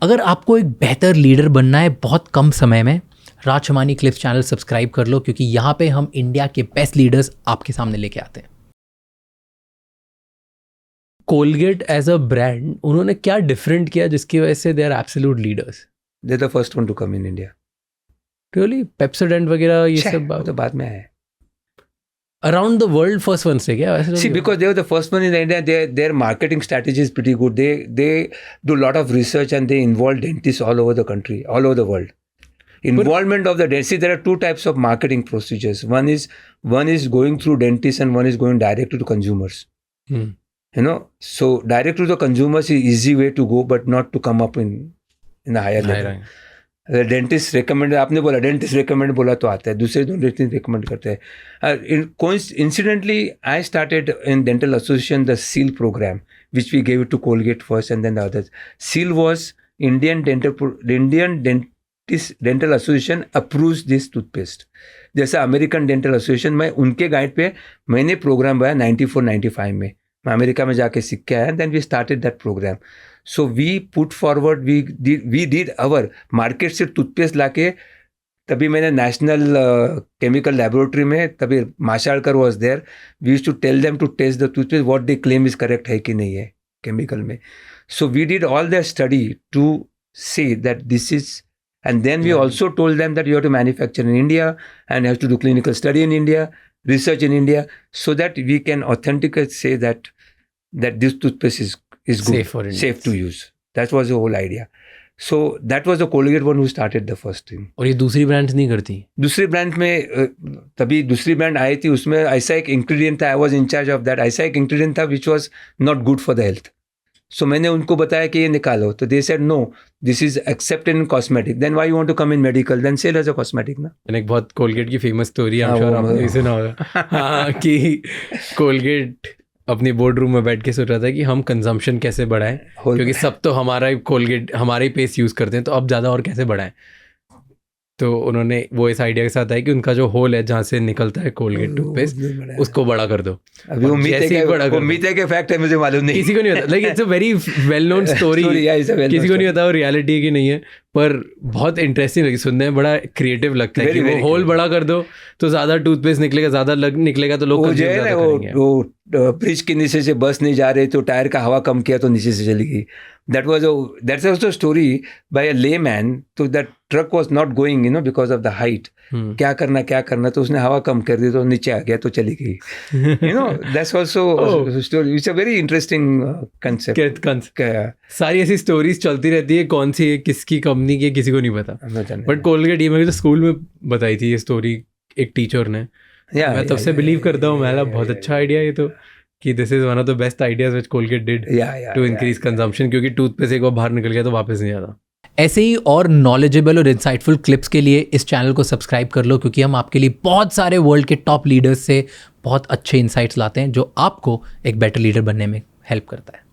अगर आपको एक बेहतर लीडर बनना है बहुत कम समय में, राज शमानी क्लिप्स चैनल सब्सक्राइब कर लो, क्योंकि यहाँ पे हम इंडिया के बेस्ट लीडर्स आपके सामने लेके आते हैं। कोलगेट एज अ ब्रांड उन्होंने क्या डिफरेंट किया जिसकी वजह से they are absolute leaders? They the first one to come in India. Really? Pepsodent वगैरह ये सब तो बाद में है। Around the world first one से क्या? See, because they were the first one in India, their marketing strategy is pretty good. They do a lot of research and they involve dentists all over the country, all over the world. Involvement of the dentist. See, there are two types of marketing procedures. One is going through dentists and one is going direct to the consumers. You know, so direct to the consumers is easy way to go, but not to come up in a higher level. अगर dentist recommend, आपने बोला dentist recommend बोला तो आता है, दूसरे दो dentist recommend करते हैं। Incidentally I started in dental association the seal program which we gave it to Colgate first and then the others. Seal was Indian dental association approves this toothpaste. जैसा American dental association में उनके guide पे मैंने programme बनाया 94-95 में, मैं America में जाके सीख के आया, then we started that program. So we put forward, we did our market से टूथपेस्ट लाके, तभी मैंने नेशनल केमिकल लेबोरेटरी में, तभी Mashelkar was there, we used to tell them to test the toothpaste what they claim is correct है कि नहीं है केमिकल में। So we did all the study to say that this is, and then we also told them that you have to manufacture in India and you have to do clinical study in India, research in India, so that we can authentically say that this toothpaste is good, safe to use. That was the whole idea. So that was the Colgate one who started the first thing. और ये दूसरी brands नहीं करती? दूसरी brand में तभी दूसरी brand I थी, उसमें ऐसा एक इंग्रेडिएंट था, I was in charge of that, ऐसा एक इंग्रेडिएंट था which was not good for the health. So मैंने उनको बताया कि ये निकालो, तो they said no, this is accepted in cosmetic, then why you want to come in medical, then sell as a cosmetic ना। एक बहुत कोलगेट की फेमस स्टोरी है, आपने सुना होगा, हाँ, कि कोलगेट अपनी बोर्ड रूम में बैठ के सोच रहा था कि हम कंजम्पशन कैसे बढ़ाएं, क्योंकि सब तो हमारा ही कोलगेट, हमारे ही पेस्ट यूज़ करते हैं, तो अब ज़्यादा और कैसे बढ़ाएं। तो उन्होंने वो इस आइडिया के साथ आया कि उनका जो होल है जहाँ से निकलता है कोलगेट टूथपेस्ट, उसको बड़ा कर दो। अभी उम्मीद है कि फैक्ट है, मुझे मालूम नहीं, किसी को नहीं पता, like it's a very well known story, किसी को नहीं पता वो रियलिटी की नहीं है, पर बहुत इंटरेस्टिंग लगी सुनने में, बड़ा क्रिएटिव लगता है कि वो होल बड़ा कर दो तो ज़्यादा टूथपेस्ट निकलेगा, ज़्यादा निकलेगा तो लोग वो ब्रिज के नीचे से बस नहीं जा रहे तो टायर का हवा कम किया तो नीचे से चली गई। That's also a story by a layman. तो that truck was not going, because of the height. क्या करना, तो उसने हवा कम कर दी तो नीचे आ गया तो चली गई। That's also a story. It's a very interesting concept. सारी ऐसी स्टोरीज चलती रहती है, कौन सी है, किसकी कंपनी की, किसी को नहीं पता। बट कोलगेट ये मैं तो स्कूल में बताई थी ये स्टोरी एक टीचर ने, मैं तब से बिलीव करता हूँ, मैं बहुत अच्छा आइडिया ये तो, कि this is one of the best ideas which Colgate did to increase consumption, क्योंकि टूथपेस्ट एक बार बाहर निकल गया तो वापस नहीं आता। ऐसे ही और नॉलेजेबल और इंसाइटफुल क्लिप्स के लिए इस चैनल को सब्सक्राइब कर लो, क्योंकि हम आपके लिए बहुत सारे वर्ल्ड के टॉप लीडर्स से बहुत अच्छे इंसाइट्स लाते हैं जो आपको एक बेटर लीडर बनने में हेल्प करता है।